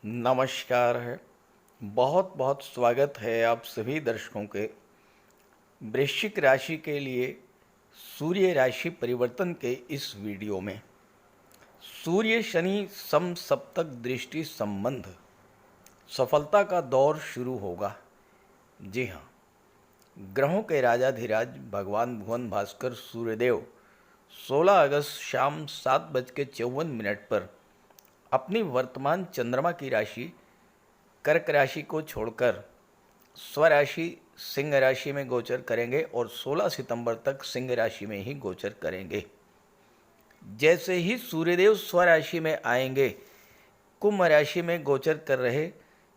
नमस्कार है। बहुत बहुत स्वागत है आप सभी दर्शकों के वृश्चिक राशि के लिए सूर्य राशि परिवर्तन के इस वीडियो में। सूर्य शनि समसप्तक दृष्टि संबंध सफलता का दौर शुरू होगा। जी हाँ, ग्रहों के राजाधिराज भगवान भुवन भास्कर सूर्यदेव 16 अगस्त शाम 7:54 पर अपनी वर्तमान चंद्रमा की राशि कर्क राशि को छोड़कर स्वराशि सिंह राशि में गोचर करेंगे और 16 सितंबर तक सिंह राशि में ही गोचर करेंगे। जैसे ही सूर्यदेव स्वराशि में आएंगे, कुंभ राशि में गोचर कर रहे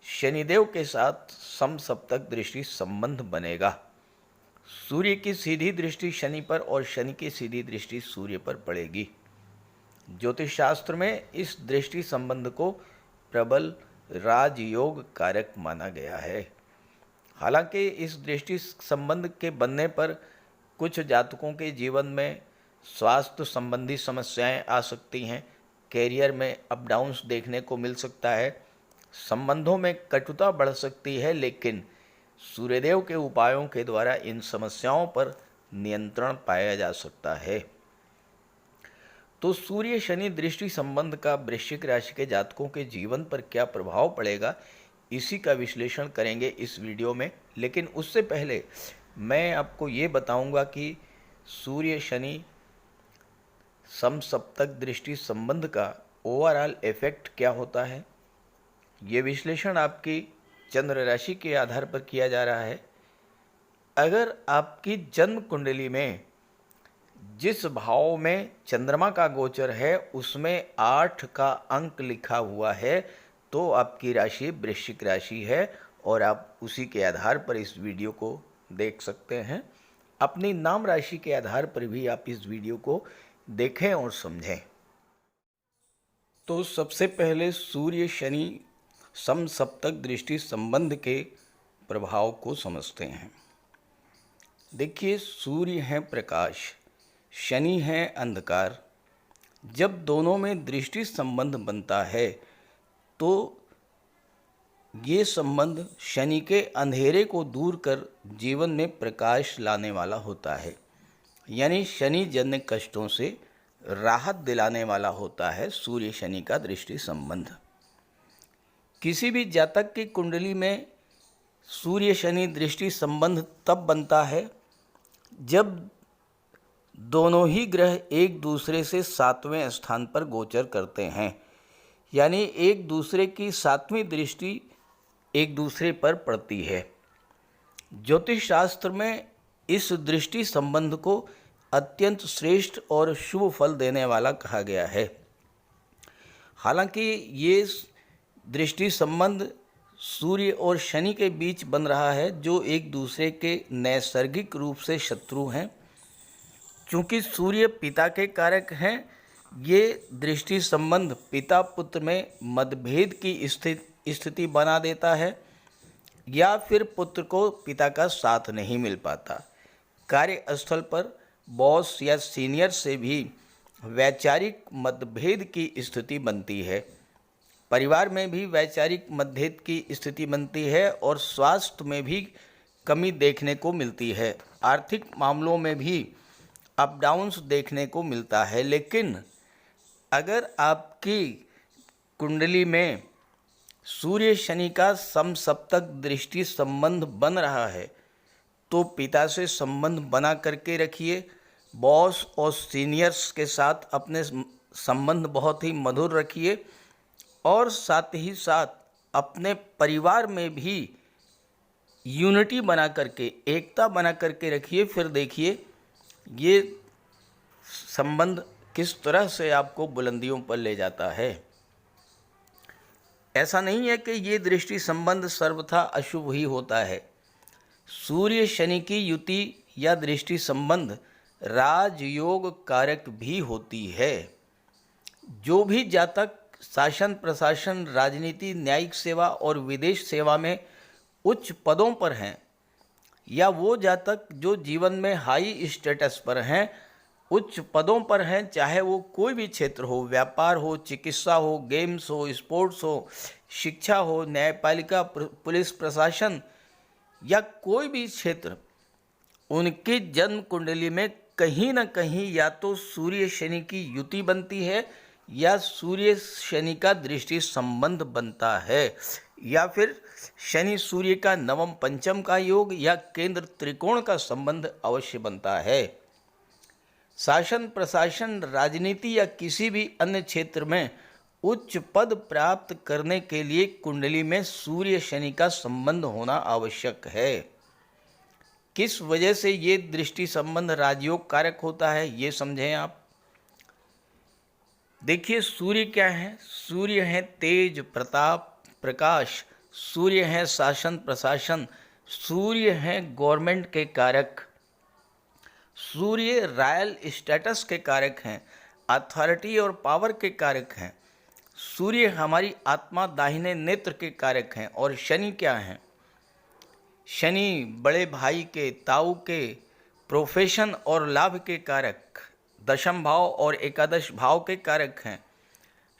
शनिदेव के साथ समसप्तक दृष्टि संबंध बनेगा। सूर्य की सीधी दृष्टि शनि पर और शनि की सीधी दृष्टि सूर्य पर पड़ेगी। ज्योतिष शास्त्र में इस दृष्टि संबंध को प्रबल राजयोग कारक माना गया है। हालांकि इस दृष्टि संबंध के बनने पर कुछ जातकों के जीवन में स्वास्थ्य संबंधी समस्याएं आ सकती हैं, कैरियर में अप डाउन्स देखने को मिल सकता है, संबंधों में कटुता बढ़ सकती है, लेकिन सूर्यदेव के उपायों के द्वारा इन समस्याओं पर नियंत्रण पाया जा सकता है। तो सूर्य शनि दृष्टि संबंध का वृश्चिक राशि के जातकों के जीवन पर क्या प्रभाव पड़ेगा, इसी का विश्लेषण करेंगे इस वीडियो में। लेकिन उससे पहले मैं आपको ये बताऊंगा कि सूर्य शनि समसप्तक दृष्टि संबंध का ओवरऑल इफेक्ट क्या होता है। ये विश्लेषण आपकी चंद्र राशि के आधार पर किया जा रहा है। अगर आपकी जन्म कुंडली में जिस भाव में चंद्रमा का गोचर है उसमें 8 का अंक लिखा हुआ है, तो आपकी राशि वृश्चिक राशि है और आप उसी के आधार पर इस वीडियो को देख सकते हैं। अपनी नाम राशि के आधार पर भी आप इस वीडियो को देखें और समझें। तो सबसे पहले सूर्य शनि समसप्तक दृष्टि संबंध के प्रभाव को समझते हैं। देखिए, सूर्य है प्रकाश, शनि है अंधकार। जब दोनों में दृष्टि संबंध बनता है तो ये संबंध शनि के अंधेरे को दूर कर जीवन में प्रकाश लाने वाला होता है, यानी शनि जन्य कष्टों से राहत दिलाने वाला होता है सूर्य शनि का दृष्टि संबंध। किसी भी जातक की कुंडली में सूर्य शनि दृष्टि संबंध तब बनता है जब दोनों ही ग्रह एक दूसरे से 7वें स्थान पर गोचर करते हैं, यानी एक दूसरे की 7वीं दृष्टि एक दूसरे पर पड़ती है। ज्योतिष शास्त्र में इस दृष्टि संबंध को अत्यंत श्रेष्ठ और शुभ फल देने वाला कहा गया है। हालांकि ये दृष्टि संबंध सूर्य और शनि के बीच बन रहा है, जो एक दूसरे के नैसर्गिक रूप से शत्रु हैं। चूँकि सूर्य पिता के कारक हैं, ये दृष्टि संबंध पिता पुत्र में मतभेद की स्थिति बना देता है, या फिर पुत्र को पिता का साथ नहीं मिल पाता। कार्यस्थल पर बॉस या सीनियर से भी वैचारिक मतभेद की स्थिति बनती है। परिवार में भी वैचारिक मतभेद की स्थिति बनती है और स्वास्थ्य में भी कमी देखने को मिलती है। आर्थिक मामलों में भी अप डाउन्स देखने को मिलता है। लेकिन अगर आपकी कुंडली में सूर्य शनि का समसप्तक दृष्टि संबंध बन रहा है तो पिता से संबंध बना करके रखिए। बॉस और सीनियर्स के साथ अपने संबंध बहुत ही मधुर रखिए और साथ ही साथ अपने परिवार में भी यूनिटी बना करके, एकता बना करके रखिए। फिर देखिए ये संबंध किस तरह से आपको बुलंदियों पर ले जाता है। ऐसा नहीं है कि ये दृष्टि संबंध सर्वथा अशुभ ही होता है। सूर्य शनि की युति या दृष्टि संबंध राजयोग कारक भी होती है। जो भी जातक शासन प्रशासन, राजनीति, न्यायिक सेवा और विदेश सेवा में उच्च पदों पर हैं, या वो जातक जो जीवन में हाई स्टेटस पर हैं, उच्च पदों पर हैं, चाहे वो कोई भी क्षेत्र हो, व्यापार हो, चिकित्सा हो, गेम्स हो, स्पोर्ट्स हो, शिक्षा हो, न्यायपालिका, पुलिस प्रशासन या कोई भी क्षेत्र, उनकी जन्म कुंडली में कहीं ना कहीं या तो सूर्य शनि की युति बनती है या सूर्य शनि का दृष्टि संबंध बनता है, या फिर शनि सूर्य का नवम पंचम का योग या केंद्र त्रिकोण का संबंध अवश्य बनता है। शासन प्रशासन, राजनीति या किसी भी अन्य क्षेत्र में उच्च पद प्राप्त करने के लिए कुंडली में सूर्य शनि का संबंध होना आवश्यक है। किस वजह से ये दृष्टि संबंध राजयोग कारक होता है, ये समझें आप। देखिए, सूर्य क्या है? सूर्य है तेज, प्रताप, प्रकाश। सूर्य है शासन प्रशासन। सूर्य है गवर्नमेंट के कारक। सूर्य रॉयल स्टेटस के कारक हैं, अथॉरिटी और पावर के कारक हैं। सूर्य हमारी आत्मा, दाहिने नेत्र के कारक हैं। और शनि क्या हैं? शनि बड़े भाई के, ताऊ के, प्रोफेशन और लाभ के कारक, दशम भाव और एकादश भाव के कारक हैं।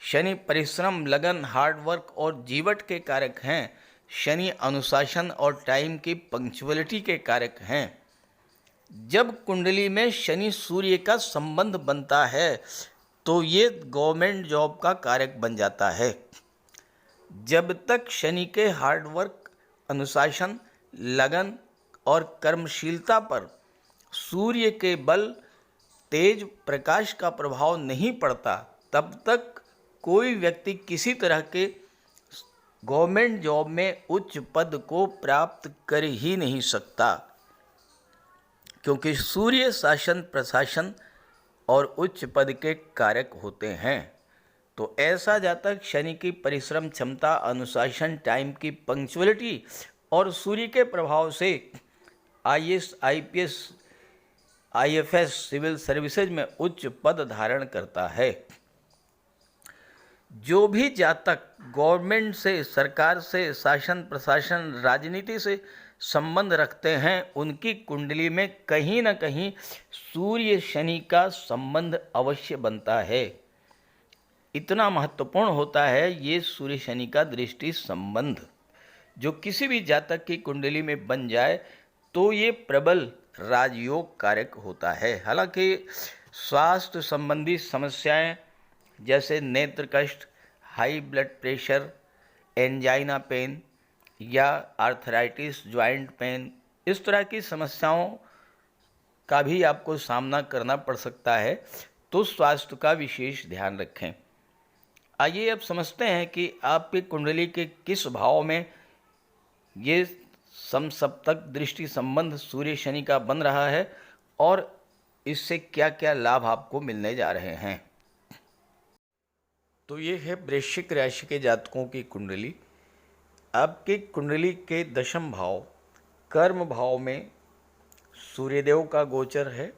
शनि परिश्रम, लगन, हार्डवर्क और जीवट के कारक हैं। शनि अनुशासन और टाइम की पंक्चुअलिटी के कारक हैं। जब कुंडली में शनि सूर्य का संबंध बनता है तो ये गवर्नमेंट जॉब का कारक बन जाता है। जब तक शनि के हार्डवर्क, अनुशासन, लगन और कर्मशीलता पर सूर्य के बल, तेज, प्रकाश का प्रभाव नहीं पड़ता, तब तक कोई व्यक्ति किसी तरह के गवर्नमेंट जॉब में उच्च पद को प्राप्त कर ही नहीं सकता, क्योंकि सूर्य शासन प्रशासन और उच्च पद के कारक होते हैं। तो ऐसा जातक शनि की परिश्रम क्षमता, अनुशासन, टाइम की पंक्चुअलिटी और सूर्य के प्रभाव से IAS, IPS, IFS, civil services में उच्च पद धारण करता है। जो भी जातक गवर्नमेंट से, सरकार से, शासन प्रशासन, राजनीति से संबंध रखते हैं, उनकी कुंडली में कहीं ना कहीं सूर्य शनि का संबंध अवश्य बनता है। इतना महत्वपूर्ण होता है ये सूर्य शनि का दृष्टि संबंध। जो किसी भी जातक की कुंडली में बन जाए तो ये प्रबल राजयोग कारक होता है। हालांकि स्वास्थ्य संबंधी समस्याएं जैसे नेत्र कष्ट, high blood pressure, angina pain या आर्थराइटिस, जॉइंट पेन, इस तरह की समस्याओं का भी आपको सामना करना पड़ सकता है, तो स्वास्थ्य का विशेष ध्यान रखें। आइए अब समझते हैं कि आपकी कुंडली के किस भाव में ये समसप्तक दृष्टि संबंध सूर्य शनि का बन रहा है और इससे क्या क्या लाभ आपको मिलने जा रहे हैं। तो ये है वृश्चिक राशि के जातकों की कुंडली। आपकी कुंडली के दशम भाव, कर्म भाव में सूर्यदेव का गोचर है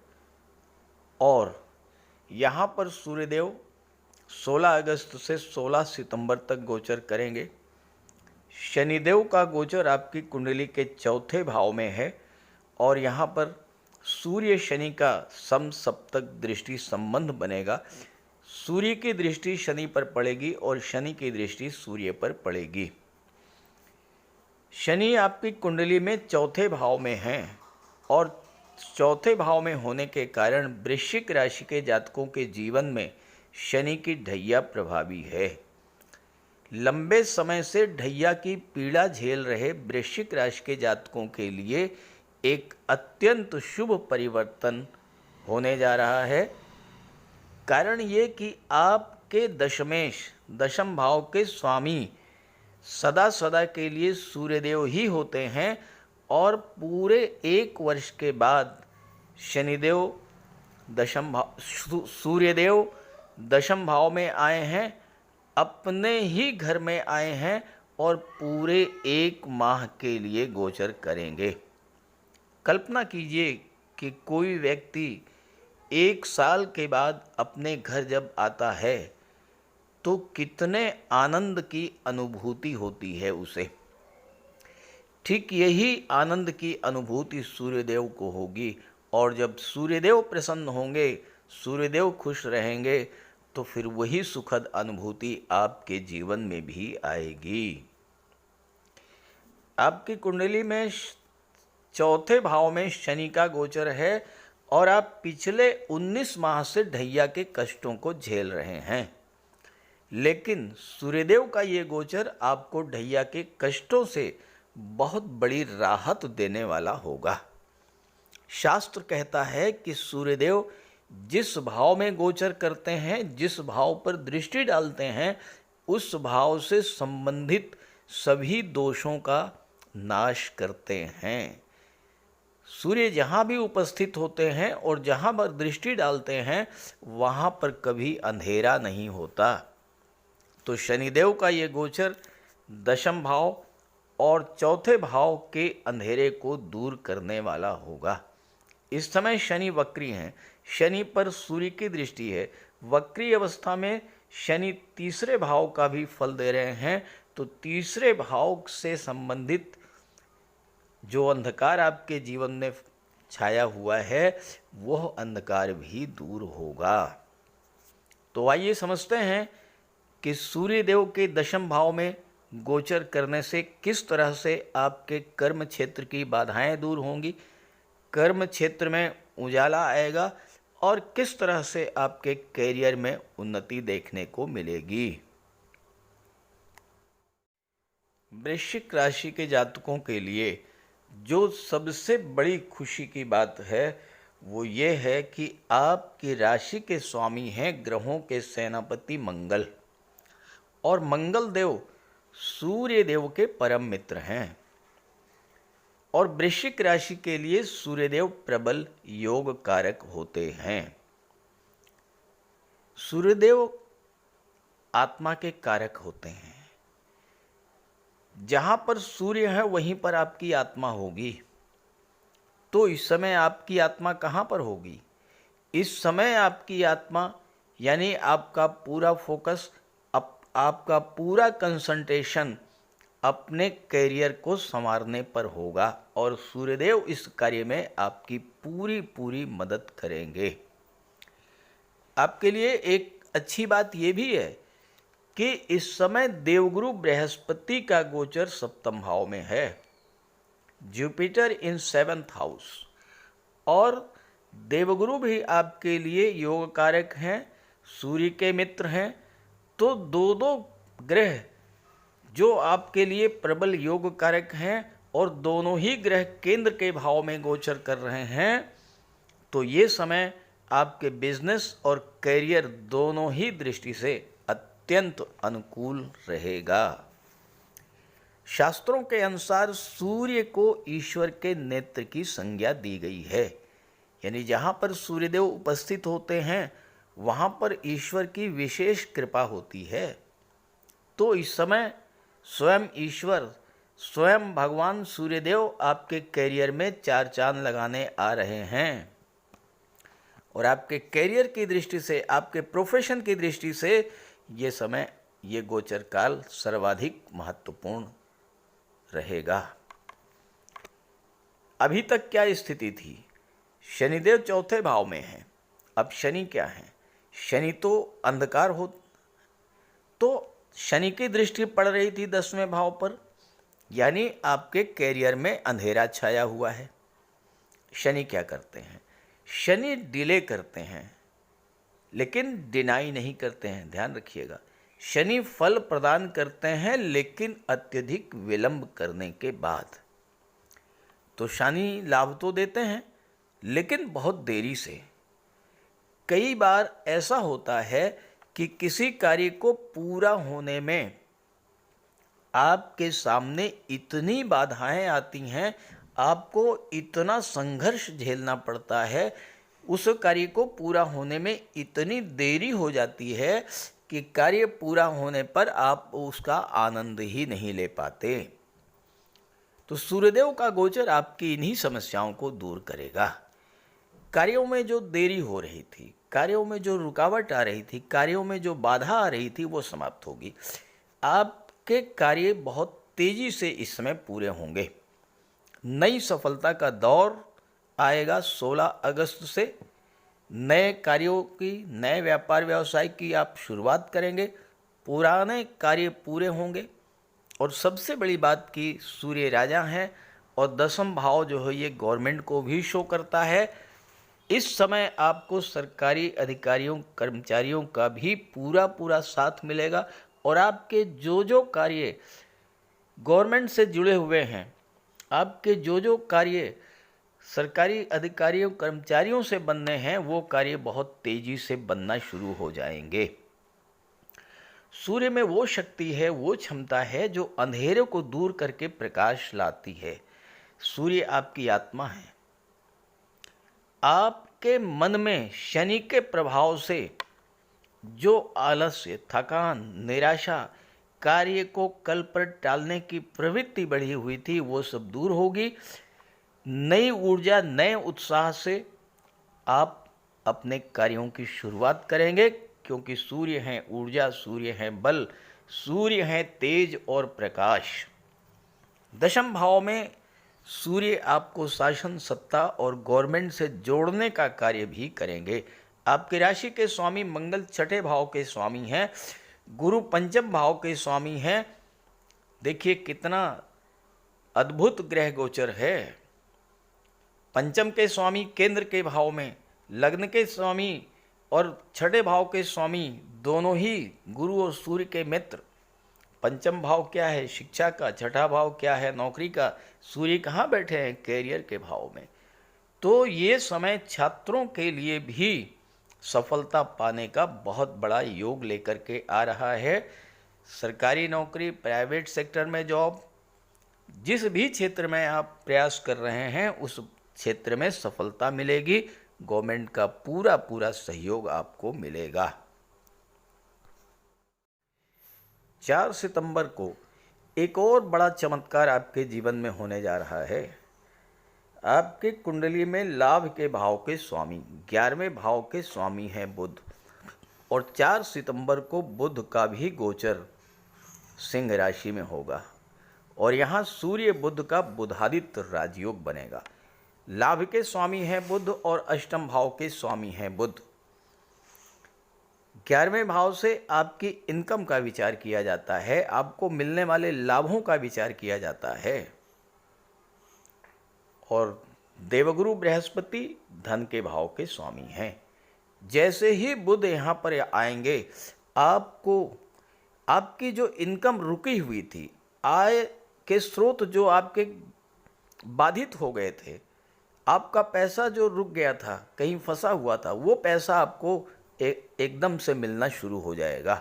और यहाँ पर सूर्यदेव 16 अगस्त से 16 सितंबर तक गोचर करेंगे। शनिदेव का गोचर आपकी कुंडली के चौथे भाव में है और यहाँ पर सूर्य शनि का समसप्तक दृष्टि संबंध बनेगा। सूर्य की दृष्टि शनि पर पड़ेगी और शनि की दृष्टि सूर्य पर पड़ेगी। शनि आपकी कुंडली में चौथे भाव में है और चौथे भाव में होने के कारण वृश्चिक राशि के जातकों के जीवन में शनि की ढैया प्रभावी है। लंबे समय से ढैया की पीड़ा झेल रहे वृश्चिक राशि के जातकों के लिए एक अत्यंत शुभ परिवर्तन होने जा रहा है। कारण ये कि आपके दशमेश, दशम भाव के स्वामी सदा सदा के लिए सूर्यदेव ही होते हैं और पूरे 1 वर्ष के बाद शनिदेव दशम भाव, सूर्यदेव दशम भाव में आए हैं, अपने ही घर में आए हैं और पूरे 1 माह के लिए गोचर करेंगे। कल्पना कीजिए कि कोई व्यक्ति 1 साल के बाद अपने घर जब आता है तो कितने आनंद की अनुभूति होती है उसे। ठीक यही आनंद की अनुभूति सूर्यदेव को होगी और जब सूर्यदेव प्रसन्न होंगे, सूर्यदेव खुश रहेंगे तो फिर वही सुखद अनुभूति आपके जीवन में भी आएगी। आपकी कुंडली में चौथे भाव में शनि का गोचर है और आप पिछले 19 माह से ढैया के कष्टों को झेल रहे हैं, लेकिन सूर्यदेव का ये गोचर आपको ढैया के कष्टों से बहुत बड़ी राहत देने वाला होगा। शास्त्र कहता है कि सूर्यदेव जिस भाव में गोचर करते हैं, जिस भाव पर दृष्टि डालते हैं, उस भाव से संबंधित सभी दोषों का नाश करते हैं। सूर्य जहाँ भी उपस्थित होते हैं और जहाँ पर दृष्टि डालते हैं वहाँ पर कभी अंधेरा नहीं होता। तो शनिदेव का ये गोचर दशम भाव और चौथे भाव के अंधेरे को दूर करने वाला होगा। इस समय शनि वक्री हैं, शनि पर सूर्य की दृष्टि है। वक्री अवस्था में शनि तीसरे भाव का भी फल दे रहे हैं, तो तीसरे भाव से संबंधित जो अंधकार आपके जीवन में छाया हुआ है वह अंधकार भी दूर होगा। तो आइए समझते हैं कि सूर्यदेव के दशम भाव में गोचर करने से किस तरह से आपके कर्म क्षेत्र की बाधाएं दूर होंगी, कर्म क्षेत्र में उजाला आएगा और किस तरह से आपके कैरियर में उन्नति देखने को मिलेगी। वृश्चिक राशि के जातकों के लिए जो सबसे बड़ी खुशी की बात है वो ये है कि आपकी राशि के स्वामी हैं ग्रहों के सेनापति मंगल, और मंगल देव सूर्य देव के परम मित्र हैं। और वृश्चिक राशि के लिए सूर्यदेव प्रबल योग कारक होते हैं। सूर्यदेव आत्मा के कारक होते हैं। जहां पर सूर्य है वहीं पर आपकी आत्मा होगी। तो इस समय आपकी आत्मा कहां पर होगी? इस समय आपकी आत्मा यानी आपका पूरा फोकस, आपका पूरा कंसंट्रेशन अपने कैरियर को संवारने पर होगा और सूर्यदेव इस कार्य में आपकी पूरी पूरी मदद करेंगे। आपके लिए एक अच्छी बात यह भी है कि इस समय देवगुरु बृहस्पति का गोचर सप्तम भाव में है, जुपिटर इन 7th हाउस, और देवगुरु भी आपके लिए योग कारक हैं, सूर्य के मित्र हैं। तो दो ग्रह जो आपके लिए प्रबल योग कारक हैं और दोनों ही ग्रह केंद्र के भाव में गोचर कर रहे हैं, तो ये समय आपके बिजनेस और कैरियर दोनों ही दृष्टि से अत्यंत अनुकूल रहेगा। शास्त्रों के अनुसार सूर्य को ईश्वर के नेत्र की संज्ञा दी गई है, यानी जहाँ पर सूर्यदेव उपस्थित होते हैं वहाँ पर ईश्वर की विशेष कृपा होती है। तो इस समय स्वयं ईश्वर, स्वयं भगवान सूर्यदेव आपके कैरियर में चार चांद लगाने आ रहे हैं और आपके कैरियर की दृष्टि से, आपके प्रोफेशन की दृष्टि से ये समय, ये गोचर काल सर्वाधिक महत्वपूर्ण रहेगा। अभी तक क्या स्थिति थी? शनिदेव चौथे भाव में हैं। अब शनि क्या है? शनि तो अंधकार हो, तो शनि की दृष्टि पड़ रही थी 10वें भाव पर, यानी आपके कैरियर में अंधेरा छाया हुआ है। शनि क्या करते हैं? शनि डिले करते हैं लेकिन डिनाई नहीं करते हैं। ध्यान रखिएगा, शनि फल प्रदान करते हैं लेकिन अत्यधिक विलंब करने के बाद। तो शनि लाभ तो देते हैं लेकिन बहुत देरी से। कई बार ऐसा होता है कि किसी कार्य को पूरा होने में आपके सामने इतनी बाधाएं आती हैं, आपको इतना संघर्ष झेलना पड़ता है, उस कार्य को पूरा होने में इतनी देरी हो जाती है कि कार्य पूरा होने पर आप उसका आनंद ही नहीं ले पाते। तो सूर्यदेव का गोचर आपकी इन्हीं समस्याओं को दूर करेगा। कार्यों में जो देरी हो रही थी, कार्यों में जो रुकावट आ रही थी, कार्यों में जो बाधा आ रही थी, वो समाप्त होगी। आपके कार्य बहुत तेजी से इस समय पूरे होंगे। नई सफलता का दौर आएगा 16 अगस्त से। नए कार्यों की, नए व्यापार व्यवसाय की आप शुरुआत करेंगे, पुराने कार्य पूरे होंगे। और सबसे बड़ी बात कि सूर्य राजा हैं और दसम भाव जो है ये गवर्नमेंट को भी शो करता है। इस समय आपको सरकारी अधिकारियों कर्मचारियों का भी पूरा पूरा साथ मिलेगा और आपके जो जो कार्य गवर्नमेंट से जुड़े हुए हैं, आपके जो जो कार्य सरकारी अधिकारियों कर्मचारियों से बनने हैं, वो कार्य बहुत तेजी से बनना शुरू हो जाएंगे। सूर्य में वो शक्ति है, वो क्षमता है जो अंधेरे को दूर करके प्रकाश लाती है। सूर्य आपकी आत्मा है। आपके मन में शनि के प्रभाव से जो आलस्य, थकान, निराशा, कार्य को कल पर टालने की प्रवृत्ति बढ़ी हुई थी, वो सब दूर होगी। नई ऊर्जा, नए उत्साह से आप अपने कार्यों की शुरुआत करेंगे, क्योंकि सूर्य हैं ऊर्जा, सूर्य हैं बल, सूर्य हैं तेज और प्रकाश। दशम भाव में सूर्य आपको शासन, सत्ता और गवर्नमेंट से जोड़ने का कार्य भी करेंगे। आपकी राशि के स्वामी मंगल छठे भाव के स्वामी हैं, गुरु पंचम भाव के स्वामी हैं। देखिए कितना अद्भुत ग्रह गोचर है। पंचम के स्वामी केंद्र के भाव में, लग्न के स्वामी और छठे भाव के स्वामी दोनों ही गुरु और सूर्य के मित्र। पंचम भाव क्या है? शिक्षा का। छठा भाव क्या है? नौकरी का। सूर्य कहाँ बैठे हैं? कैरियर के भाव में। तो ये समय छात्रों के लिए भी सफलता पाने का बहुत बड़ा योग लेकर के आ रहा है। सरकारी नौकरी, प्राइवेट सेक्टर में जॉब, जिस भी क्षेत्र में आप प्रयास कर रहे हैं उस क्षेत्र में सफलता मिलेगी। गवर्नमेंट का पूरा पूरा सहयोग आपको मिलेगा। 4 सितंबर को एक और बड़ा चमत्कार आपके जीवन में होने जा रहा है। आपके कुंडली में लाभ के भाव के स्वामी 11वें भाव के स्वामी हैं बुध, और 4 सितंबर को बुध का भी गोचर सिंह राशि में होगा और यहाँ सूर्य बुध का बुधादित्य राजयोग बनेगा। लाभ के स्वामी हैं बुध और अष्टम भाव के स्वामी हैं बुध। 11वें भाव से आपकी इनकम का विचार किया जाता है, आपको मिलने वाले लाभों का विचार किया जाता है। और देवगुरु बृहस्पति धन के भाव के स्वामी हैं। जैसे ही बुध यहाँ पर आएंगे, आपको आपकी जो इनकम रुकी हुई थी, आय के स्रोत जो आपके बाधित हो गए थे, आपका पैसा जो रुक गया था, कहीं फंसा हुआ था, वो पैसा आपको एकदम से मिलना शुरू हो जाएगा।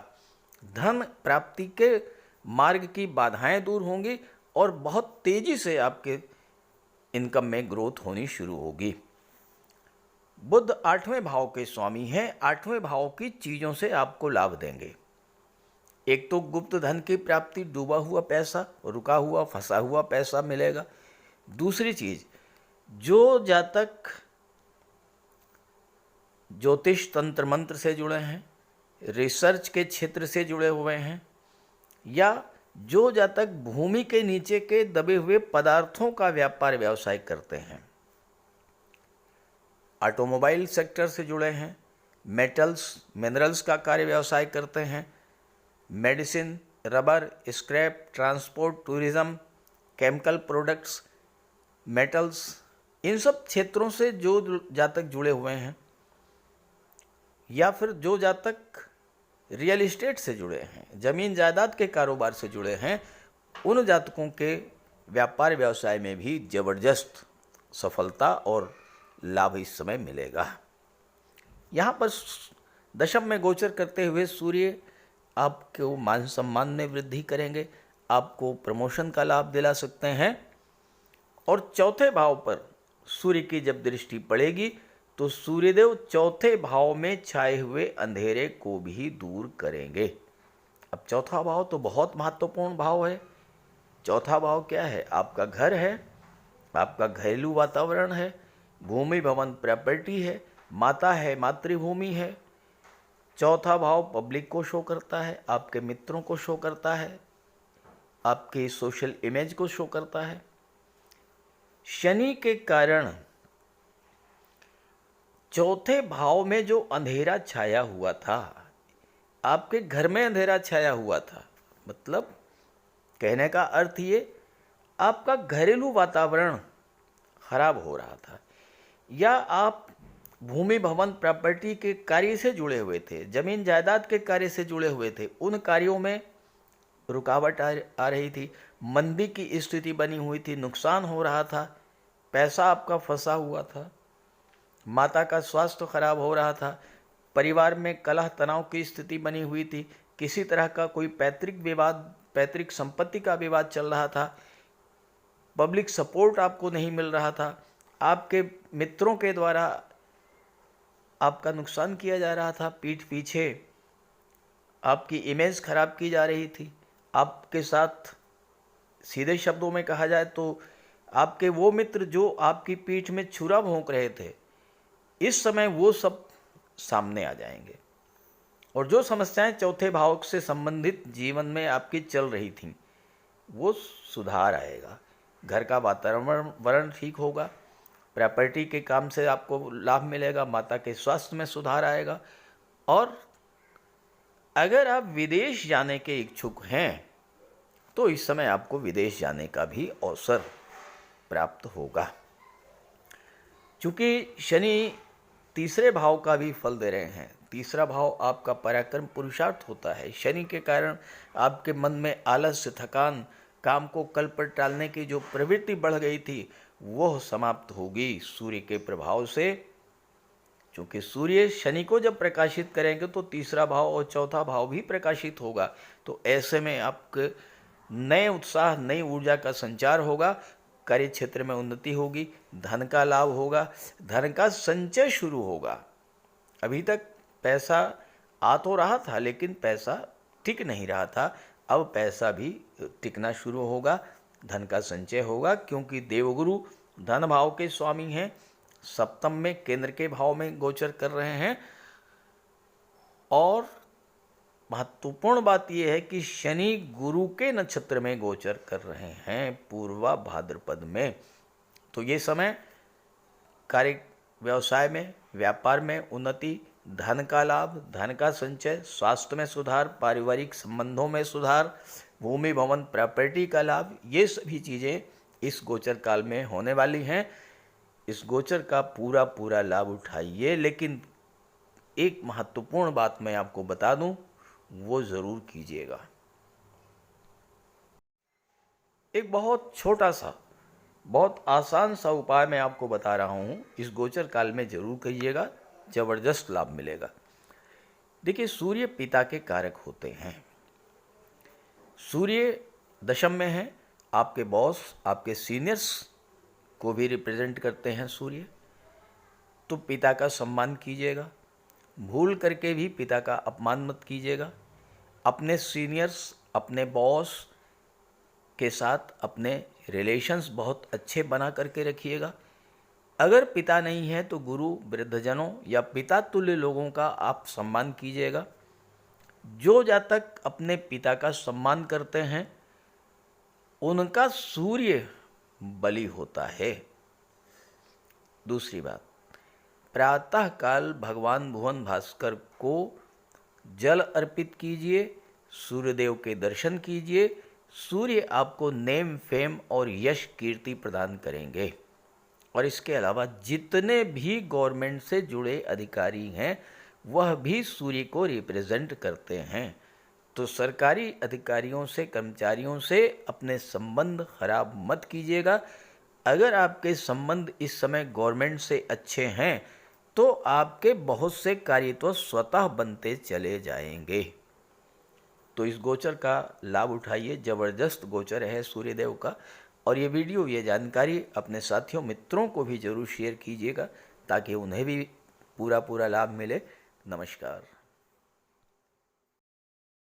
धन प्राप्ति के मार्ग की बाधाएं दूर होंगी और बहुत तेजी से आपके इनकम में ग्रोथ होनी शुरू होगी। बुध 8वें भाव के स्वामी हैं। 8वें भाव की चीज़ों से आपको लाभ देंगे। एक तो गुप्त धन की प्राप्ति, डूबा हुआ पैसा, रुका हुआ, फंसा हुआ पैसा मिलेगा। दूसरी चीज़, जो जातक ज्योतिष तंत्र मंत्र से जुड़े हैं, रिसर्च के क्षेत्र से जुड़े हुए हैं, या जो जातक भूमि के नीचे के दबे हुए पदार्थों का व्यापार व्यवसाय करते हैं, ऑटोमोबाइल सेक्टर से जुड़े हैं, मेटल्स मिनरल्स का कार्य व्यवसाय करते हैं, medicine, rubber, scrap, transport, tourism, chemical products, metals, इन सब क्षेत्रों से जो जातक जुड़े हुए हैं, या फिर जो जातक रियल एस्टेट से जुड़े हैं, ज़मीन जायदाद के कारोबार से जुड़े हैं, उन जातकों के व्यापार व्यवसाय में भी ज़बरदस्त सफलता और लाभ इस समय मिलेगा। यहाँ पर दशम में गोचर करते हुए सूर्य आपको मान सम्मान में वृद्धि करेंगे, आपको प्रमोशन का लाभ दिला सकते हैं। और चौथे भाव पर सूर्य की जब दृष्टि पड़ेगी तो सूर्यदेव चौथे भाव में छाए हुए अंधेरे को भी दूर करेंगे। अब चौथा भाव तो बहुत महत्वपूर्ण भाव है। चौथा भाव क्या है? आपका घर है, आपका घरेलू वातावरण है, भूमि भवन प्रॉपर्टी है, माता है, मातृभूमि है। चौथा भाव पब्लिक को शो करता है, आपके मित्रों को शो करता है, आपके सोशल इमेज को शो करता है। शनि के कारण चौथे भाव में जो अंधेरा छाया हुआ था, आपके घर में अंधेरा छाया हुआ था, मतलब कहने का अर्थ ये, आपका घरेलू वातावरण खराब हो रहा था, या आप भूमि भवन प्रॉपर्टी के कार्य से जुड़े हुए थे, जमीन जायदाद के कार्य से जुड़े हुए थे, उन कार्यों में रुकावट आ रही थी, मंदी की स्थिति बनी हुई थी, नुकसान हो रहा था, पैसा आपका फंसा हुआ था, माता का स्वास्थ्य खराब हो रहा था, परिवार में कलह तनाव की स्थिति बनी हुई थी, किसी तरह का कोई पैतृक विवाद, पैतृक संपत्ति का विवाद चल रहा था, पब्लिक सपोर्ट आपको नहीं मिल रहा था, आपके मित्रों के द्वारा आपका नुकसान किया जा रहा था, पीठ पीछे आपकी इमेज खराब की जा रही थी, आपके साथ सीधे शब्दों में कहा जाए तो आपके वो मित्र जो आपकी पीठ में छुरा भोंक रहे थे, इस समय वो सब सामने आ जाएंगे। और जो समस्याएं चौथे भाव से संबंधित जीवन में आपकी चल रही थीं, वो सुधार आएगा, घर का वातावरण ठीक होगा, प्रॉपर्टी के काम से आपको लाभ मिलेगा, माता के स्वास्थ्य में सुधार आएगा। और अगर आप विदेश जाने के इच्छुक हैं तो इस समय आपको विदेश जाने का भी अवसर प्राप्त होगा। चूँकि शनि तीसरे भाव का भी फल दे रहे हैं, तीसरा भाव आपका पराक्रम पुरुषार्थ होता है, शनि के कारण आपके मन में आलस्य, थकान, काम को कल पर टालने की जो प्रवृत्ति बढ़ गई थी वह समाप्त होगी सूर्य के प्रभाव से। क्योंकि सूर्य शनि को जब प्रकाशित करेंगे तो तीसरा भाव और चौथा भाव भी प्रकाशित होगा, तो ऐसे में आपके नए उत्साह, नई ऊर्जा का संचार होगा, कार्य क्षेत्र में उन्नति होगी, धन का लाभ होगा, धन का संचय शुरू होगा। अभी तक पैसा आ तो रहा था लेकिन पैसा टिक नहीं रहा था, अब पैसा भी टिकना शुरू होगा, धन का संचय होगा, क्योंकि देवगुरु धन भाव के स्वामी हैं, सप्तम में केंद्र के भाव में गोचर कर रहे हैं। और महत्वपूर्ण बात यह है कि शनि गुरु के नक्षत्र में गोचर कर रहे हैं, पूर्वा भाद्रपद में। तो ये समय कार्य व्यवसाय में, व्यापार में उन्नति, धन का लाभ, धन का संचय, स्वास्थ्य में सुधार, पारिवारिक संबंधों में सुधार, भूमि भवन प्रॉपर्टी का लाभ, ये सभी चीज़ें इस गोचर काल में होने वाली हैं। इस गोचर का पूरा लाभ उठाइए। लेकिन एक महत्वपूर्ण बात मैं आपको बता दूं, वो ज़रूर कीजिएगा। एक बहुत छोटा सा, बहुत आसान सा उपाय मैं आपको बता रहा हूँ, इस गोचर काल में ज़रूर कीजिएगा, ज़बरदस्त लाभ मिलेगा। देखिए, सूर्य पिता के कारक होते हैं। सूर्य दशम में है, आपके बॉस, आपके सीनियर्स को भी रिप्रेजेंट करते हैं सूर्य। तो पिता का सम्मान कीजिएगा, भूल करके भी पिता का अपमान मत कीजिएगा। अपने सीनियर्स, अपने बॉस के साथ अपने रिलेशंस बहुत अच्छे बना करके रखिएगा। अगर पिता नहीं है तो गुरु, वृद्धजनों या पिता तुल्य लोगों का आप सम्मान कीजिएगा। जो जातक अपने पिता का सम्मान करते हैं उनका सूर्य बली होता है। दूसरी बात, प्रातः काल भगवान भुवन भास्कर को जल अर्पित कीजिए, सूर्यदेव के दर्शन कीजिए। सूर्य आपको नेम, फेम और यश, कीर्ति प्रदान करेंगे। और इसके अलावा जितने भी गवर्नमेंट से जुड़े अधिकारी हैं वह भी सूर्य को रिप्रेजेंट करते हैं। तो सरकारी अधिकारियों से, कर्मचारियों से अपने संबंध खराब मत कीजिएगा। अगर आपके संबंध इस समय गवर्नमेंट से अच्छे हैं तो आपके बहुत से कार्य तो स्वतः बनते चले जाएंगे। तो इस गोचर का लाभ उठाइए, ज़बरदस्त गोचर है सूर्यदेव का। और ये वीडियो, ये जानकारी अपने साथियों, मित्रों को भी ज़रूर शेयर कीजिएगा ताकि उन्हें भी पूरा लाभ मिले। नमस्कार।